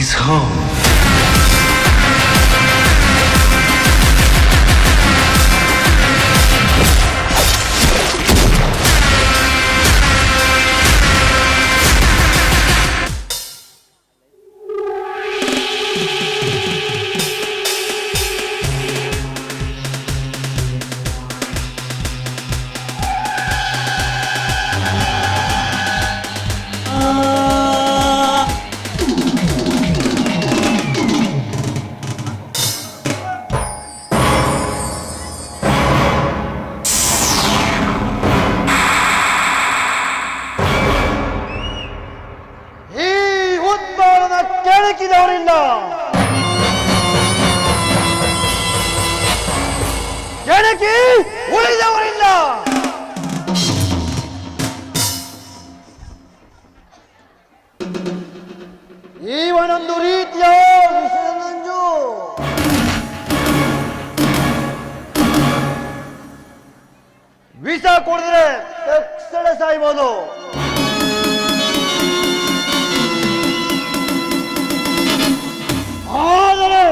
is home. ಕೆಣಕಿದವರಿಲ್ಲ, ಕೆಣಕಿ ಉಳಿದವರಿಲ್ಲ. ಇವನೊಂದು ರೀತಿಯ ವಿಷದ ನಂಜು. ವಿಷ ಕುಡಿದ್ರೆ ತಕ್ಷಣ ಸಾಯ್ಬೋದು. ಆದರೆ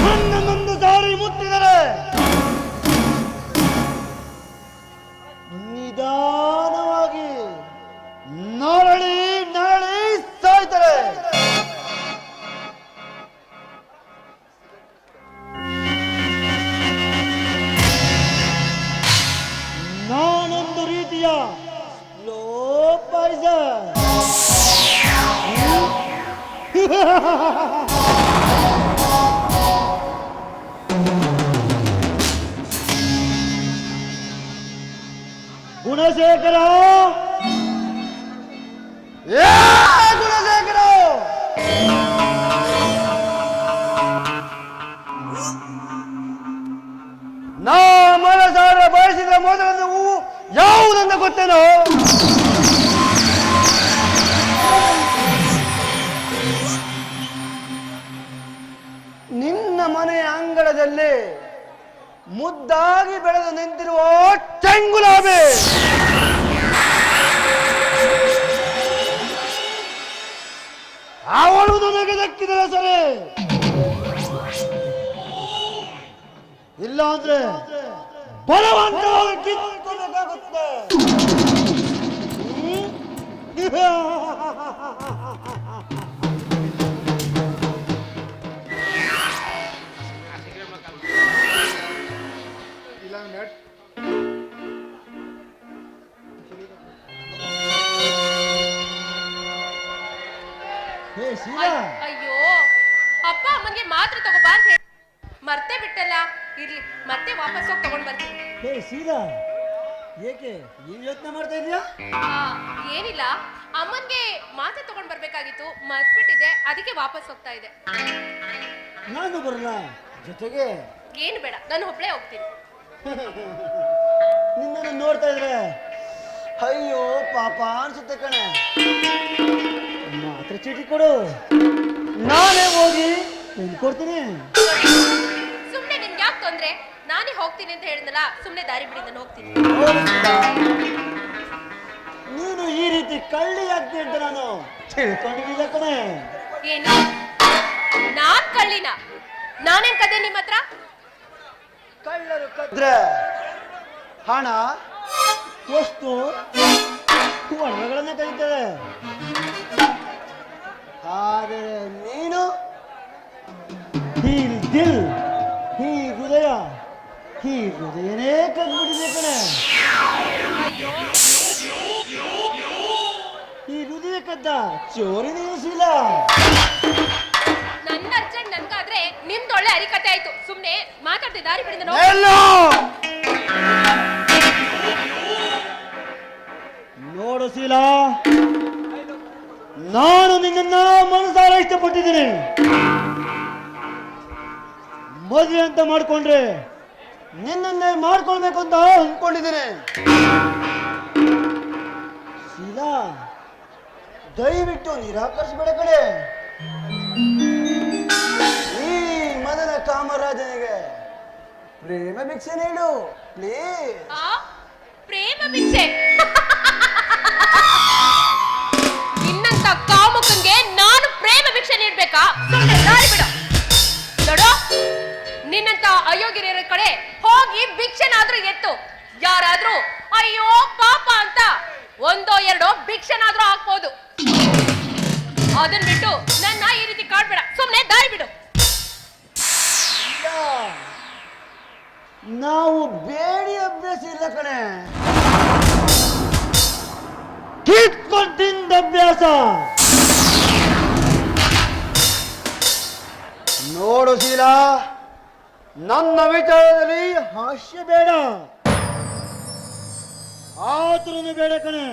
ನನ್ನೊಂದು ಸಾರಿ ಮುಟ್ಟಿದರೆ ನಿಧಾನವಾಗಿ ನರಳಿ ನರಳಿ ಸಾಯ್ತಾರೆ. ನಾನೊಂದು ರೀತಿಯ ಸ್ಲೋ ಪಾಯ್ಸನ್. ಗುಣಶೇಖರ, ಗುಣಶೇಖರ, ನಾ ಮನಸಾರ ಬಯಸಿದ ಮೊದಲನೇ ಹೂವು ಯಾವುದಂತ ಗೊತ್ತೇನೋ? ನಿನ್ನ ಮನೆಯ ಅಂಗಳದಲ್ಲಿ ಮುದ್ದಾಗಿ ಬೆಳೆದು ನಿಂತಿರುವ ಚೆಂಗುಲಾಬಿ. ಅವಳು ನನಗೆ ದಕ್ಕಿದರೆ ಸರಿ, ಇಲ್ಲ ಅಂದ್ರೆ ಬಲವಂತವಾಗಿ ಕಿತ್ತುಕೊಳ್ಳಬೇಕಾಗುತ್ತೆ. ಅಯ್ಯೋ ಅಪ್ಪ ಅಮ್ಮನ್ಗೆ ಮಾತ್ರ ತಗೋಬಾ ಅಂತ ಹೇಳಿ ಮರ್ತೇ ಬಿಟ್ಟಲ್ಲ. ಇರ್ಲಿ, ಮತ್ತೆ ವಾಪಸ್ ಹೋಗಿ ತಗೊಂಡ್ ಬರ್ತೀನಿ. ಹೇ ಸೀದಾ, ಏಕೆ ಏನ್ ಯೋಚನೆ ಮಾಡ್ತಾ ಇದೀಯಾ? ಏನಿಲ್ಲ, ಅಮ್ಮನ್ಗೆ ಮಾತ್ರ ತಗೊಂಡ್ ಬರ್ಬೇಕಾಗಿತ್ತು, ಮರ್ತ್ಬಿಟ್ಟಿದೆ, ಅದಕ್ಕೆ ವಾಪಸ್ ಹೋಗ್ತಾ ಇದೆ. ನಾನು ಬರಲ್ಲ ಜೊತೆಗೆ? ಏನು ಬೇಡ, ನಾನು ಒಬ್ಳೇ ಹೋಗ್ತೀನಿ. ನಿನ್ನನ್ನು ನೋಡ್ತಾ ಇದ್ರೆ ಅಯ್ಯೋ ಪಾಪ ಅನ್ಸುತ್ತೆ ಕಣೆ. ಮಾತ್ರ ಚೀಟಿ ಕೊಡು, ನಾನೇ ಹೋಗಿ ಕೊಡ್ತೀನಿ. ಸುಮ್ನೆ ನಿಮ್ಗೆ ಯಾಕೆ ತೊಂದ್ರೆ? ನಾನೇ ಹೋಗ್ತೀನಿ ಅಂತ ಹೇಳಿದ್ನಲ್ಲ, ಸುಮ್ನೆ ದಾರಿ ಬಿಡಿ, ನಾನು ಹೋಗ್ತೀನಿ. ನೀನು ಈ ರೀತಿ ಕಳ್ಳಿ ಆಗ್ತಿ ಅಂತ ನಾನು ತಿಳ್ಕೊಂಡಿದ್ದಿಲ್ಲ ಕಣೆ. ಏನು ನಾನ್ ಕಳ್ಳಿನ? ನಾನೇನ್ ಕದೆ ನಿಮ್ಮ ಹತ್ರ? ಕಳ್ಳರು ಕದ್ರೆ ಹಣ, ವಸ್ತು, ಒಡವೆಗಳನ್ನ ಕರೀತಾರೆ. ಆದರೆ ನೀನು ದಿಲ್, ಈ ಹೃದಯನೇ ಕದ್ಬಿಟ್ಟಿದೆ ಕಣೆ. ಈ ಹೃದಯ ಕದ್ದ ಚೋರಿ ನಿಲ್ಲಿಸಿಲ್ಲ. ನನ್ನ ಅರ್ಜೆಂಟ್ ನನ್ಗಾದ್ರೆ ನಿಮ್ದೊಳ್ಳೆ ಅರಿಕತೆ ಆಯ್ತು. ಸುಮ್ನೆ ಮಾತಾಡ್ದೆ ದಾರಿ ಬಿಡಿ. ನೋಡು ಶೀಲಾ, ನಾನು ನಿನ್ನನ್ನ ಮನಸಾರ ಇಷ್ಟಪಟ್ಟಿದ್ದೀನಿ. ಮದುವೆ ಅಂತ ಮಾಡ್ಕೊಂಡ್ರೆ ನಿನ್ನನ್ನೇ ಮಾಡ್ಕೊಳ್ಬೇಕು ಅಂತ ಅಂದ್ಕೊಂಡಿದ್ದೀನಿ. ಶೀಲಾ, ದಯವಿಟ್ಟು ನಿರಾಕರಿಸಬೇಡ ಕಡೆ. ಈ ಮದನ ಕಾಮರಾಜನಿಗೆ ಪ್ರೇಮ ಭಿಕ್ಷೆ ನೀಡು ಪ್ಲೀಸ್. ಪ್ರೇಮ ಭಿಕ್ಷೆ? ನಿನ್ನಂತ ಕಾಮುಕನ್ಗೆ ನಾನು ಪ್ರೇಮ ಭಿಕ್ಷೆ ನೀಡ್ಬೇಕಾ? ಹೋಗಿ ಭಿಕ್ಷೆನಾದ್ರೂ ಎತ್ತು. ಯಾರಾದ್ರೂ ಅಯ್ಯೋ ಪಾಪ ಅಂತ ಒಂದೋ ಎರಡೋ ಭಿಕ್ಷೆನಾದ್ರೂ ಹಾಕ್ಬೋದು. ಅದನ್ ಬಿಟ್ಟು ನನ್ನ ಈ ರೀತಿ ಕಾಡ್ಬೇಡ, ಸುಮ್ನೆ ದಾರಿ ಬಿಡು. ನಾವು ಬೇಡಿ ಅಭ್ಯಾಸ ಇಲ್ಲ ಕಣೆ, ಕಿತ್ಕೊಂಡು ತಿಂದ ಅಭ್ಯಾಸ. ನೋಡು ಶೀಲಾ, ನನ್ನ ವಿಚಾರದಲ್ಲಿ ಹಾಸ್ಯ ಬೇಡ, ಆತುರನು ಬೇಡ ಕಣೆ.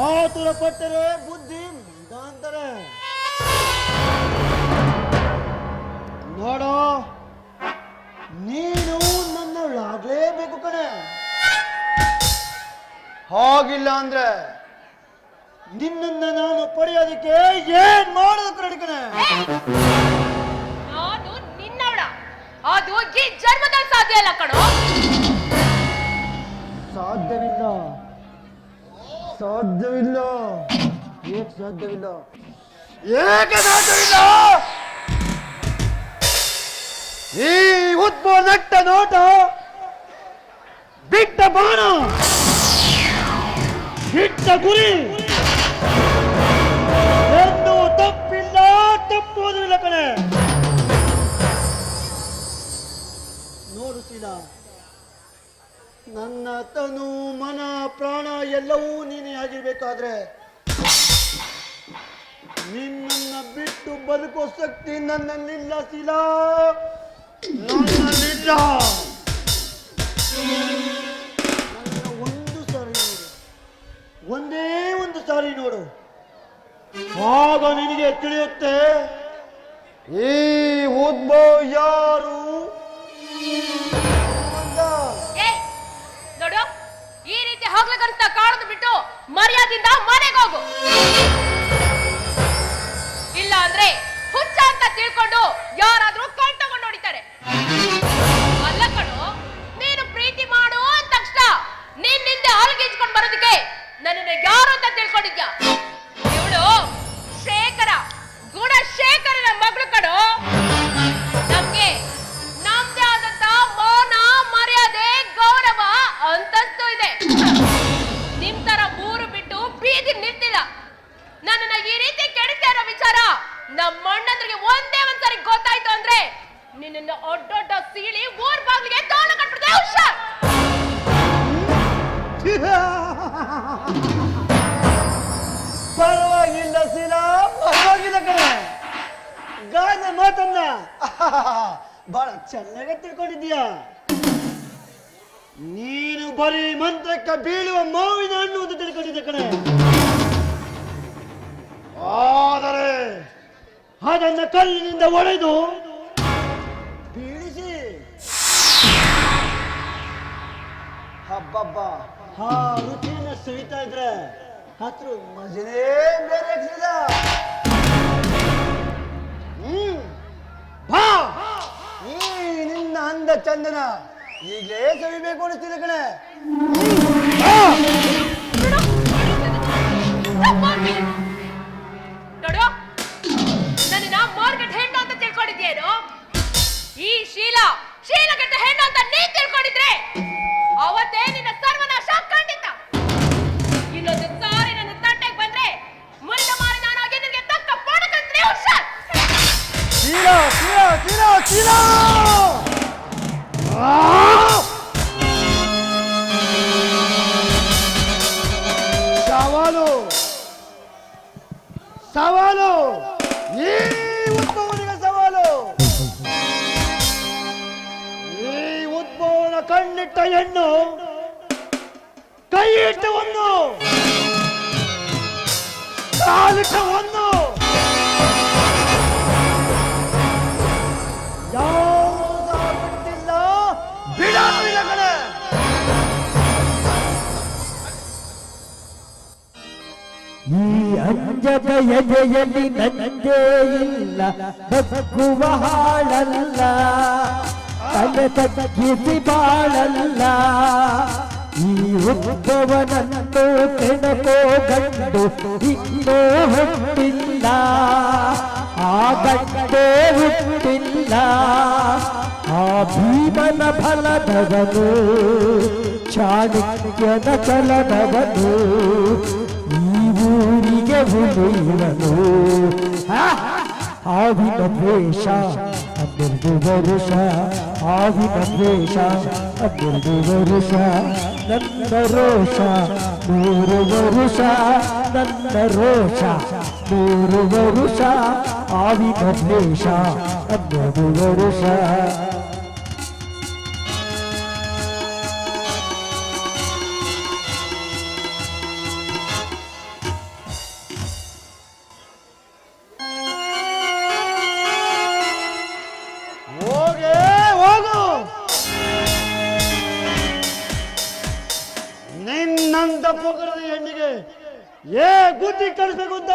ಆತುರ ಪಟ್ಟರೆ ಬುದ್ಧಿ ಮುಂದಾಂತಾರೆ. ನೋಡು, ನೀನು ನನ್ನವಳಾಗ್ಲೇಬೇಕು ಕಣೆ. ಹಾಗಿಲ್ಲ ಅಂದ್ರೆ ನಿನ್ನನ್ನ ನಾನು ಪಡೆಯೋದಕ್ಕೆ ಏನ್ ಮಾಡೋದಕ್ಕೆ ರೆಡಿ ಕಣೆ. ನಾನು ನಿನ್ನವಳ, ಅದು ಈ ಜನ್ಮದಲ್ಲಿ ಸಾಧ್ಯ ಇಲ್ಲ ಕಣೋ. ಸಾಧ್ಯವಿಲ್ಲ, ಸಾಧ್ಯವಿಲ್ಲ. ಏಕೆ ಸಾಧ್ಯವಿಲ್ಲ? ಏಕೆ ಸಾಧ್ಯವಿಲ್ಲ? ಈ ಉದ್ಭವ ನಟ್ಟ ನೋಟ, ಬಿಟ್ಟ ಬಾಣ, ಬಿಟ್ಟ ಗುರಿ ಎಂದು ತಪ್ಪಿಲ್ಲ, ತಪ್ಪುವುದಿಲ್ಲ ಕಣೆ. ನೋಡು ಸೀನಾ, ನನ್ನ ತನು ಮನ ಪ್ರಾಣ ಎಲ್ಲವೂ ನೀನೇ ಆಗಿರ್ಬೇಕಾದ್ರೆ ನಿನ್ನನ್ನ ಬಿಟ್ಟು ಬದುಕೋ ಶಕ್ತಿ ನನ್ನಲ್ಲಿಲ್ಲ ಶೀಲಾ, ನನ್ನಲ್ಲಿಲ್ಲ. ನನ್ನ ಒಂದು ಸಾರಿ ನೋಡು, ಒಂದೇ ಒಂದು ಸಾರಿ ನೋಡು, ಆಗ ನಿನಗೆ ತಿಳಿಯುತ್ತೆ ಈ ಉದ್ಭವ ಯಾರು ಅಂತ. ನೋಡು, ಈ ರೀತಿ ಹೋಗ್ಲಿಕ್ಕಂತ ಕಾಣೋದು ಬಿಟ್ಟು ಮರ್ಯಾದಿಂದ ಮನೆಗೆ ಹೋಗು. ಇಲ್ಲ ಅಂದ್ರೆ ಹುಚ್ಚ ಅಂತ ತಿಳ್ಕೊಂಡು ಯಾರಾದ್ರೂ ಕಣ್ ತಗೊಂಡು ಹೊಡಿತಾರೆ. ಅಲ್ಲ ಕಣೋ, ನೀನು ಪ್ರೀತಿ ಮಾಡು ಅಂದ ತಕ್ಷಣ ನಿನ್ನಿಂದ ಹಾಲ್ಗಿಂಚ್ಕೊಂಡು ಬರೋದಕ್ಕೆ ನನ್ನನ್ನು ಯಾರು ಅಂತ ತಿಳ್ಕೊಂಡಿದ್ಯಾ? ಇವಳು ಶೇಖರ, ಗುಣಶೇಖರನ ಮಗಳು ಕಣೋ. ನಮ್ಗೆ ನಮ್ದೇ ಆದಂತ ಮೌನ, ಮರ್ಯಾದೆ, ಗೌರವ, ಅಂತಸ್ತು ಇದೆ. ನಿಮ್ ತರ ಊರು ಬಿಟ್ಟು ಬೀದಿ ನಿಂತಿಲ್ಲ. ನನ್ನನ್ನ ಈ ರೀತಿ ಕೆಡಿಸ್ತಾ ಇರೋ ವಿಚಾರ ನಮ್ಮ ಅಣ್ಣಂದ್ರಿಗೆ ಒಂದೇ ಒಂದ್ಸರಿ ಗೊತ್ತಾಯ್ತು ಅಂದ್ರೆ ನಿನ್ನ ಒಡ್ಡೊಡ್ಡ ಸೀಳಿ ಊರ್ ಬಾಗ್ಲಿಗೆ ತೋಳ ಕಟ್ಬಿಡ್ದೆ. ಹುಷಾರ್. ಪರವಾಗಿಲ್ಲ ಶೀಲಾ, ಪರವಾಗಿಲ್ಲ ಕಣೆ. ಗಾಯನ ಮಾತನ್ನ ಬಹಳ ಚೆನ್ನಾಗಿ ತಿಳ್ಕೊಂಡಿದ್ದೀಯ. ನೀನು ಬರೀ ಮಂತ್ರಕ್ಕೆ ಬೀಳುವ ಮಾವಿನ ಹಣ್ಣು ಅಂತ ತಿಳ್ಕೊಂಡಿದ್ದೆ ಕಣೆ. ಆದರೆ ಅದನ್ನ ಕಲ್ಲಿನಿಂದ ಒಡೆದು ಬೀಳಿಸಿ ಹಬ್ಬಬ್ಬ ಹಾ ರುಚಿಯನ್ನ ಸವಿತಾ ಇದ್ರೆ ಹತ್ರ ಮಜನೇ ಬೇರೆ ಸಿದ. ಬಾ, ಈ ನಿನ್ನ ಅಂದ ಚಂದನ ಈಗಲೇ ಸವಿಬೇಕು ಅನಿಸ್ತಿದೆ ಕಣೆ. ನೋಡು, ನನ್ನ ಮಾರ್ಕೆಟ್ ಹೆಣ್ಣು ಅಂತ ತಿಳ್ಕೊಂಡಿದ್ಯೇನು? ಈ ಶೀಲಗೆಟ್ಟ ಹೆಣ್ಣು ಅಂತ ನೀನ್ ತಿಳ್ಕೊಂಡಿದ್ರೆ ಅವತ್ತೇ ನಿನ್ನ ಸರ್ವನಾಶ ಖಂಡಿತ. ಇನ್ನೊಂದು ಸಾರಿ ನನ್ನ ತಂಟೆಗೆ ಬಂದ್ರೆ ಮುಂದೆ ಮಾರಿ ನಾನು ನಿನಗೆ ತಕ್ಕ ಪಡಕಂತ್ರೆ. ಹುಷಾರ್. ಶೀಲಾ, ಶೀಲಾ, ಶೀಲಾ, ಶೀಲಾ! ಸವಾಲು, ಸವಾಲು, ಈ ಉದ್ಭವನಿಗೆ ಸವಾಲು. ಈ ಉದ್ಭವನ ಕಣ್ಣಿಟ್ಟ ಹೆಣ್ಣು ಕೈ ಇಟ್ಟ ಒಂದು, ಕಾಲಿಟ್ಟ ಒಂದು, ಯಾವುದೂ ಬಿಟ್ಟಿಲ್ಲ, ಬಿಡೋದಿಲ್ಲ ಕಣೆ. ಈ ಅಂಜದ ಎದೆಯಲ್ಲಿ ನಂದೇ ಇಲ್ಲ, ಬದುಕುವ ಹಾಳಲ್ಲ, ತಲೆ ತಗ್ಗಿಸಿ ಬಾಳಲ್ಲ. ಈ ಉದ್ಭವನನ್ನು ಕೆಣಕೋ ಗಂಡು ಇನ್ನೂ ಹುಟ್ಟಿಲ್ಲ, ಆ ಗಂಡೇ ಹುಟ್ಟಿಲ್ಲ. ಆ ಭೀಮನ ಫಲದವನು ಚಾಣಕ್ಯನ ಚಲನವನು ಈ ಊರಿಗೆ ಹುಲಿಯವನು ಆವಿನ ದ್ವೇಷ 12 ವರುಷ ಆವಿನ ದ್ವೇಷ 12 ವರುಷ ನನ್ನ ರೋಷ 100 ವರುಷ ನನ್ನ ರೋಷ 100 ವರುಷ ಆವಿನ ದ್ವೇಷ 12 ವರುಷ ಹೋಗೆ ಹೋಗು ನಿನ್ನಂತ ಪೊಗರದ ಹೆಣ್ಣಿಗೆ ಬುದ್ಧಿ ಕಳಿಸ್ಬೇಕು ಅಂತ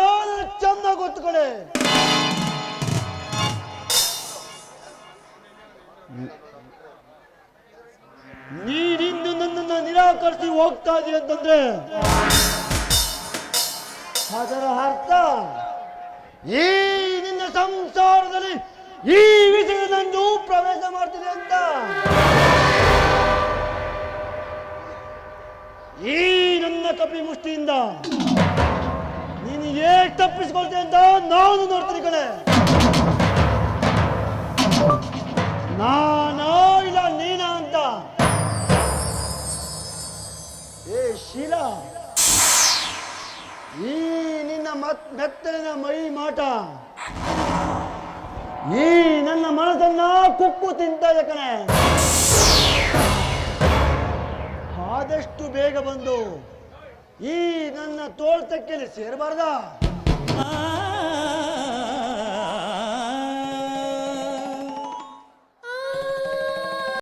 ಚಂದ ಗೊತ್ತುಕೊಡೆ ನೀನಿಂದು ನನ್ನನ್ನು ನಿರಾಕರಿಸಿ ಹೋಗ್ತಾ ಇದೀಯ ಅಂತಂದ್ರೆ ಅದರ ಅರ್ಥ ಈ ನಿನ್ನ ಸಂಸಾರದಲ್ಲಿ ಈ ವಿಷಯದಂದು ಪ್ರವೇಶ ಮಾಡ್ತಿದೆ ಅಂತ ಈ ನನ್ನ ಕಪಿ ಮುಷ್ಟಿಯಿಂದ ನೀನು ಹೇಗೆ ತಪ್ಪಿಸ್ಕೊಳ್ತೇನೆ ಅಂತ ನಾನು ನೋಡ್ತೀನಿ ಕಡೆ ನಾನೋ ಇಲ್ಲ ನೀನ ಅಂತ ಏ ಶೀಲಾ ಈ ನಿನ್ನ ಮೆತ್ತಲಿನ ಮೈ ಮಾಟ ಈ ನನ್ನ ಮನಸ್ಸನ್ನ ಕುಕ್ಕು ತಿಂತ ಕಣೆ ಆದಷ್ಟು ಬೇಗ ಬಂದು ಈ ನನ್ನ ತೋಳ್ತಕ್ಕೆಯಲ್ಲಿ ಸೇರಬಾರ್ದ